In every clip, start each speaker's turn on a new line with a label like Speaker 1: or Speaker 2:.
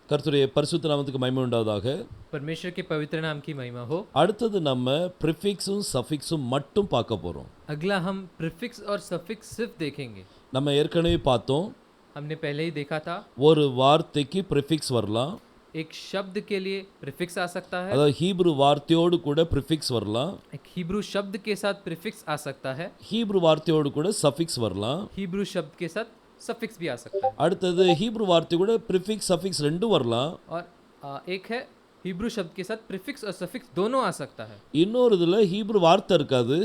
Speaker 1: கர்த்தருடைய பரிசுத்த நாமத்துக்கு மகிமை உண்டாவதாக.
Speaker 2: परमेश्वर के पवित्र नाम की महिमा हो।
Speaker 1: அடுத்தது நம்ம ப்ரிஃபிக்ஸும் சஃபிக்ஸும் மட்டும் பார்க்க போறோம்.
Speaker 2: अगला हम प्रीफिक्स और सफिक्स सिर्फ देखेंगे।
Speaker 1: நம்ம ஏற்கனவே பார்த்தோம்,
Speaker 2: हमने पहले ही देखा था,
Speaker 1: ஒரு வார்த்தைக்கு ப்ரிஃபிக்ஸ் வரலாம்.
Speaker 2: एक शब्द के लिए प्रीफिक्स आ सकता है,
Speaker 1: அதாவது ஹீப்ரு வார்த்தையோடு கூட ப்ரிஃபிக்ஸ் வரலாம்.
Speaker 2: एक हिब्रू शब्द के साथ प्रीफिक्स आ सकता है,
Speaker 1: ஹீப்ரு வார்த்தையோடு கூட சஃபிக்ஸ் வரலாம்.
Speaker 2: हिब्रू शब्द के साथ सफिक्स भी आ सकता है।
Speaker 1: அடுத்தது ஹீப்ரு வார்த்தை கூட ப்ரிஃபிக்ஸ் சஃபிக்ஸ் ரெண்டும் வரலாம்.
Speaker 2: और एक है हिब्रू शब्द के साथ प्रीफिक्स और सफिक्स दोनों आ सकता है।
Speaker 1: இன்னொரு இதுல ஹீப்ரு வார்த்தை இருக்காது,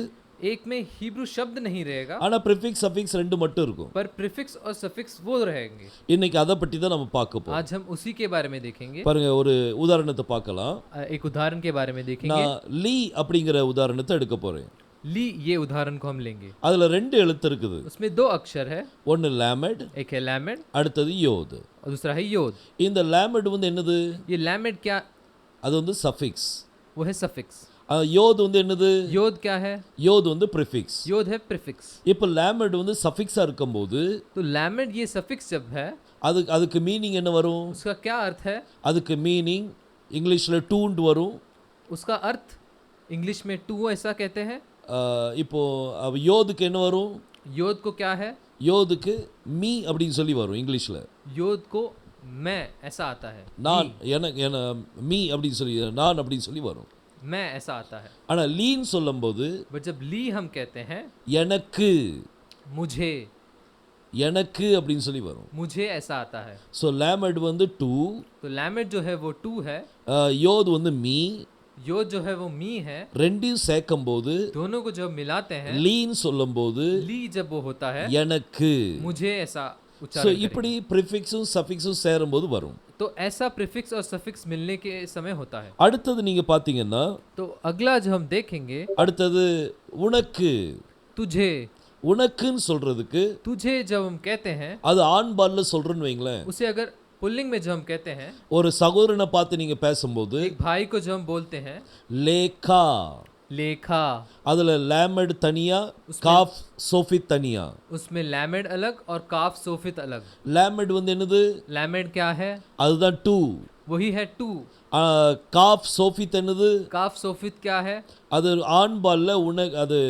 Speaker 2: एक में हिब्रू शब्द नहीं रहेगा,
Speaker 1: ஆனா ப்ரிஃபிக்ஸ் சஃபிக்ஸ் ரெண்டு மட்டும் இருக்கும்.
Speaker 2: पर प्रीफिक्स और सफिक्स वो रहेंगे।
Speaker 1: இன்னைக்கு அதை பற்றி தான் நம்ம பார்க்க போறோம்.
Speaker 2: आज हम उसी के बारे में देखेंगे।
Speaker 1: பாருங்க, ஒரு உதாரணத்தை பார்க்கலாம்.
Speaker 2: एक उदाहरण के बारे में देखेंगे।
Speaker 1: நான் லீ அப்படிங்கிற உதாரணத்தை எடுக்க போறேன்.
Speaker 2: ली, ये उदाहरण को हम लेंगे।
Speaker 1: அதுல ரெண்டு எழுத்து இருக்குது.
Speaker 2: उसमें दो अक्षर है,
Speaker 1: ஒன்னு லேமட்,
Speaker 2: एक है लैमेड
Speaker 1: அடுத்தது யோத்.
Speaker 2: और दूसरा है योद।
Speaker 1: இந்த லேமட் வந்து என்னது?
Speaker 2: ये लैमेड क्या,
Speaker 1: அது வந்து சஃபிக்ஸ்.
Speaker 2: वो है सफिक्स।
Speaker 1: யோத் வந்து என்னது?
Speaker 2: योद क्या है?
Speaker 1: யோத் வந்து ப்ரிஃபிக்ஸ்.
Speaker 2: योद है प्रीफिक्स।
Speaker 1: இப்போ லேமட் வந்து சஃபிக்ஸா இருக்கும்போது
Speaker 2: तो लैमेड ये सफिक्स जब है,
Speaker 1: அதுக்கு மீனிங் என்ன வரும்?
Speaker 2: उसका क्या अर्थ है?
Speaker 1: அதுக்கு மீனிங் இங்கிலீஷ்ல டூண்ட் வரும்.
Speaker 2: उसका अर्थ इंग्लिश में टू ऐसा कहते हैं।
Speaker 1: இப்போ யோதுக்கு என்ன வரும்?
Speaker 2: योद को क्या है?
Speaker 1: யோதுக்கு மீ அப்படின்னு சொல்லி வரும் இங்கிலீஷ்ல.
Speaker 2: योद को मैं ऐसा आता है,
Speaker 1: நான் எனக்கு மீ அப்படின்னு சொல்லி, நான் அப்படின்னு சொல்லி வரும்.
Speaker 2: मैं ऐसा आता है।
Speaker 1: ஆனா லீன்னு சொல்லும்போது
Speaker 2: बट जब ली हम कहते हैं,
Speaker 1: எனக்கு,
Speaker 2: मुझे,
Speaker 1: எனக்கு அப்படின்னு சொல்லி வரும்.
Speaker 2: मुझे ऐसा आता है।
Speaker 1: ஸோ லேமட் வந்து டூ,
Speaker 2: तो लैमेड जो है वो टू है,
Speaker 1: யோது வந்து மீ.
Speaker 2: योद जो है वो मी है।
Speaker 1: ரெண்டையும் சேர்க்கும் போது
Speaker 2: दोनों को जब मिलाते हैं,
Speaker 1: லீன்னு சொல்லும்போது
Speaker 2: ली जब वो होता है,
Speaker 1: எனக்கு.
Speaker 2: मुझे ऐसा
Speaker 1: ஸோ
Speaker 2: उच्चारण करेंगे।
Speaker 1: இப்படி ப்ரிஃபிக்ஸும் சஃபிக்ஸும் சேரும்போது வரும்.
Speaker 2: तो ऐसा प्रीफिक्स और सफिक्स मिलने के समय होता है।
Speaker 1: அடுத்தது நீங்க பாத்தீங்கன்னா,
Speaker 2: तो अगला जो हम देखेंगे,
Speaker 1: அடுத்தது உனக்கு.
Speaker 2: तुझे,
Speaker 1: உனக்குன்னு சொல்றதுக்கு
Speaker 2: तुझे जब हम कहते हैं,
Speaker 1: அது ஆண்பால்ல சொல்றேன்னு வைங்களேன்.
Speaker 2: उसे अगर पुल्लिंग में जब हम कहते हैं,
Speaker 1: ஒரு சகோதரனை பார்த்து நீங்க பேசும்போது
Speaker 2: एक भाई को जब हम बोलते हैं,
Speaker 1: லேகா,
Speaker 2: लेखा,
Speaker 1: அதுல லேமட் தனியா, காஃப் சோஃபித் தனியா.
Speaker 2: उसमें लैमेड अलग और काफ सोफित अलग।
Speaker 1: லேமட் வந்து என்னது?
Speaker 2: लैमेड क्या है?
Speaker 1: அதுதான் டூ.
Speaker 2: वही है टू।
Speaker 1: காஃப் சோஃபித் என்னது?
Speaker 2: काफ सोफित क्या है?
Speaker 1: அது ஆண்பால்ல உனக்கு, அது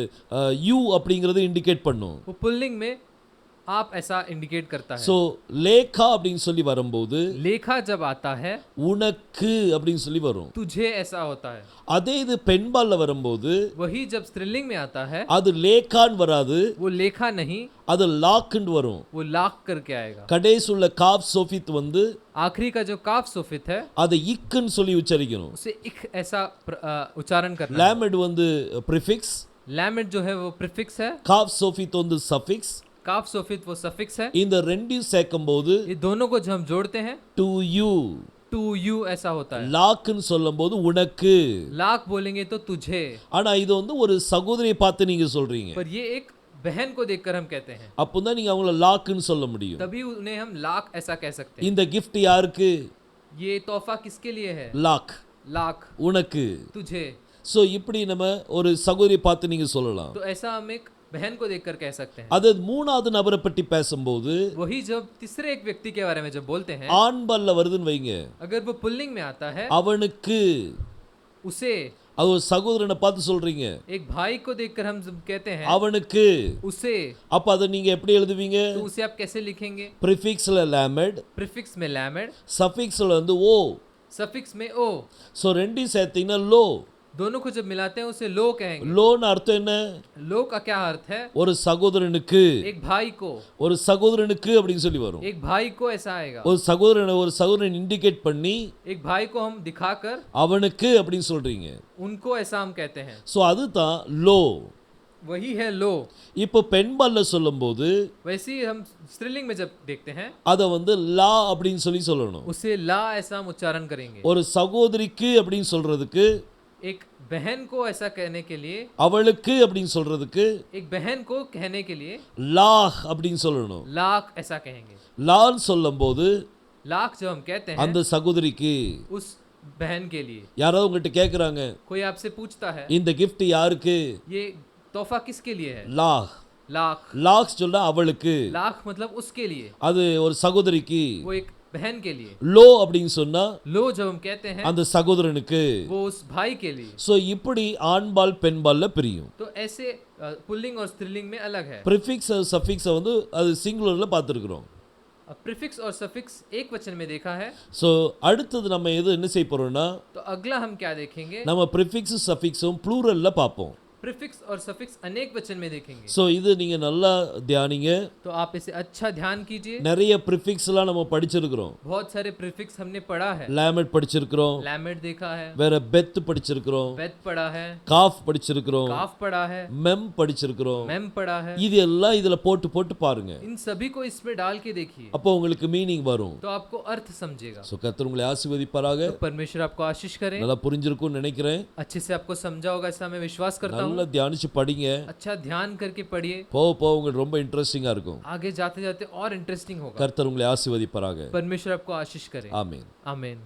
Speaker 1: யூ அப்படிங்கறது இண்டிகேட் பண்ணும்.
Speaker 2: वो पुल्लिंग में आप ऐसा इंडिकेट करता है।
Speaker 1: ஸோ லேகா அப்படின்னு சொல்லி வரும்போது
Speaker 2: लेखा जब आता है,
Speaker 1: உனக்கு அப்படின்னு சொல்லி வரும்.
Speaker 2: तुझे ऐसा होता है।
Speaker 1: அதே இது பெண்பால்ல வரும்போது
Speaker 2: वही जब स्त्रीलिंग में आता है,
Speaker 1: அது லேகான்னு வராது,
Speaker 2: वो लेखा नहीं,
Speaker 1: அது லாக்ன்னு வரும்.
Speaker 2: वो लाख करके आएगा।
Speaker 1: கடைசி உள்ள காஃப் சோஃபித் வந்து
Speaker 2: आखिरी का जो काफ सोफित है,
Speaker 1: அதை இக்குன்னு சொல்லி உச்சரிக்கணும்.
Speaker 2: उसे इक ऐसा उच्चारण करना है।
Speaker 1: லேமட் வந்து ப்ரிஃபிக்ஸ்,
Speaker 2: लैमेड जो है वो प्रीफिक्स है,
Speaker 1: காஃப் சோஃபித் வந்து சஃபிக்ஸ்.
Speaker 2: काफ सोफित वो सफिक्स है।
Speaker 1: இந்த ரெண்டையும் சேர்க்கும்போது
Speaker 2: ये दोनों को जब हम जोड़ते हैं,
Speaker 1: டு யூ,
Speaker 2: टू यू ऐसा होता है।
Speaker 1: லாக்ன்னு சொல்லும்போது உனக்கு.
Speaker 2: लाख बोलेंगे तो तुझे,
Speaker 1: ஆனா இது வந்து ஒரு சகோதரியை பார்த்து நீங்க சொல்றீங்க,
Speaker 2: पर ये एक बहन को देखकर हम कहते हैं,
Speaker 1: அப்பதான் நீங்க அவங்கள லாக்ன்னு சொல்ல முடியும்.
Speaker 2: तभी उन्हें हम लाख ऐसा कह सकते हैं।
Speaker 1: இந்த gift யாருக்கு?
Speaker 2: ये तोहफा किसके लिए है?
Speaker 1: லாக்,
Speaker 2: लाख,
Speaker 1: உனக்கு.
Speaker 2: तुझे।
Speaker 1: ஸோ இப்படி நம்ம ஒரு சகோதரியை பார்த்து நீங்க சொல்லலாம்.
Speaker 2: तो ऐसा हम एक बहन को देखकर कह सकते हैं।
Speaker 1: அது மூணாவது நபரை பற்றி பேசும்போது
Speaker 2: वही जब तीसरे एक व्यक्ति के बारे में जब बोलते हैं,
Speaker 1: ஆண்பால்ல வருதுன்னு வைங்க,
Speaker 2: अगर वो पुल्लिंग में आता है,
Speaker 1: அவனுக்கு.
Speaker 2: उसे,
Speaker 1: அது ஒரு சகோதரனை பார்த்து சொல்றீங்க,
Speaker 2: एक भाई को देखकर हम जब कहते हैं,
Speaker 1: அவனுக்கு.
Speaker 2: उसे,
Speaker 1: அப்ப அதை நீங்க எப்படி எழுதுவீங்க?
Speaker 2: तो उसे आप कैसे लिखेंगे?
Speaker 1: ப்ரிஃபிக்ஸ்ல லேமட்,
Speaker 2: प्रीफिक्स में लैमेड,
Speaker 1: சஃபிக்ஸ்ல வந்து ஓ.
Speaker 2: सफिक्स में ओ।
Speaker 1: ஸோ ரெண்டையும் சேர்த்தீங்கன்னா லோ.
Speaker 2: दोनों को जब मिलाते हैं उसे लो कहेंगे।
Speaker 1: லோன்னு அர்த்தம் என்ன?
Speaker 2: लो का क्या अर्थ है?
Speaker 1: ஒரு சகோதரனுக்கு,
Speaker 2: एक भाई को,
Speaker 1: ஒரு சகோதரனுக்கு அப்படின்னு சொல்லி வரும்.
Speaker 2: एक भाई को ऐसा आएगा।
Speaker 1: ஒரு சகோதரன் இண்டிகேட் பண்ணி
Speaker 2: एक भाई को हम दिखाकर
Speaker 1: அவனுக்கு அப்படின்னு சொல்றீங்க.
Speaker 2: उनको ऐसा हम कहते हैं,
Speaker 1: ஸோ அதுதான் லோ.
Speaker 2: वही है लो।
Speaker 1: இப்போ பெண்பால்ல சொல்லும்போது
Speaker 2: वैसे ही हम स्त्रीलिंग में जब देखते हैं,
Speaker 1: அதை வந்து லா அப்படின்னு சொல்லி சொல்லணும்.
Speaker 2: उसे ला ऐसा हम उच्चारण करेंगे।
Speaker 1: ஒரு சகோதரிக்கு அப்படின்னு சொல்றதுக்கு,
Speaker 2: एक बहन को ऐसा कहने के लिए,
Speaker 1: அவளுக்கு அப்படின்னு சொல்றதுக்கு
Speaker 2: एक बहन को कहने के लिए
Speaker 1: லாஹ் அப்படின்னு சொல்லணும்.
Speaker 2: लाख ऐसा कहेंगे।
Speaker 1: லான்னு சொல்லும்போது
Speaker 2: लाख जब हम कहते हैं,
Speaker 1: அந்த சகோதரிக்கு.
Speaker 2: उस बहन के लिए।
Speaker 1: யாராவது உங்ககிட்ட கேக்குறாங்க,
Speaker 2: कोई आपसे पूछता है,
Speaker 1: இந்த gift யாருக்கு?
Speaker 2: ये तोहफा किसके लिए है?
Speaker 1: லாஹ்.
Speaker 2: लाख,
Speaker 1: லாஹ் சொல்ல அவளுக்கு,
Speaker 2: लाख मतलब उसके लिए।
Speaker 1: அது ஒரு சகோதரிக்கு.
Speaker 2: वो एक बहन के लिए,
Speaker 1: லோ அப்படின்னு சொன்னா
Speaker 2: लो जब हम कहते हैं
Speaker 1: அந்த சகோதரனுக்கு.
Speaker 2: वो उस भाई के लिए।
Speaker 1: சோ இப்படி ஆண்பால் பெண்பால்ல பிரியும்.
Speaker 2: तो ऐसे पुल्लिंग और स्त्रीलिंग में अलग है।
Speaker 1: ப்ரிஃபிக்ஸ் சஃபிக்ஸ் வந்து அது சிங்குலர்ல பார்த்திருக்கிறோம்.
Speaker 2: प्रीफिक्स और सफिक्स एक वचन में देखा है।
Speaker 1: சோ அடுத்து நம்ம என்ன செய்ய போறோம்னா
Speaker 2: तो अगला हम क्या देखेंगे?
Speaker 1: நம்ம ப்ரிஃபிக்ஸ் சஃபிக்ஸும் ப்ளூரல்ல பார்ப்போம்.
Speaker 2: प्रीफिक्स और सफिक्स अनेक वचन में देखेंगे।
Speaker 1: சோ இது நீங்க நல்லா தியானிங்க.
Speaker 2: तो आप इसे अच्छा ध्यान कीजिए।
Speaker 1: நிறைய ப்ரிஃபிக்ஸ்லாம் நம்ம படிச்சிருக்கிறோம்.
Speaker 2: बहुत सारे प्रीफिक्स हमने पढ़ा है।
Speaker 1: லாமெட் படிச்சிருக்கிறோம்,
Speaker 2: लैमेट देखा है,
Speaker 1: வேற பெத் படிச்சிருக்கிறோம்,
Speaker 2: बेथ पढ़ा है,
Speaker 1: காஃப் படிச்சிருக்கிறோம்,
Speaker 2: काफ पढ़ा है,
Speaker 1: மெம் படிச்சிருக்கிறோம்.
Speaker 2: मेम पढ़ा है।
Speaker 1: இது எல்லாம் இதுல போட்டு போட்டு பாருங்க.
Speaker 2: इन सभी को इसमें डाल के देखिए,
Speaker 1: அப்போ உங்களுக்கு மீனிங் வரும்.
Speaker 2: तो आपको अर्थ समझेगा।
Speaker 1: சோ கர்த்தர் உங்களை ஆசீர்வதிப்பாராக.
Speaker 2: तो परमेश्वर आपको आशीष करे।
Speaker 1: நல்லா புரிஞ்சிருக்கும்னு நினைக்கிறேன்.
Speaker 2: अच्छे से आपको समझा होगा, ऐसा मैं विश्वास करता हूँ।
Speaker 1: நல்லா தியானிச்சு படிங்க.
Speaker 2: अच्छा ध्यान करके पढ़िए,
Speaker 1: போக போக உங்களுக்கு ரொம்ப இன்ட்ரெஸ்டிங்கா இருக்கும்.
Speaker 2: आगे जाते जाते और इंटरेस्टिंग होगा।
Speaker 1: கர்த்தர் உங்களை ஆசீர்வதிப்பாராக.
Speaker 2: परमेश्वर आपको आशीष करे।
Speaker 1: ஆமென்.
Speaker 2: आमीन।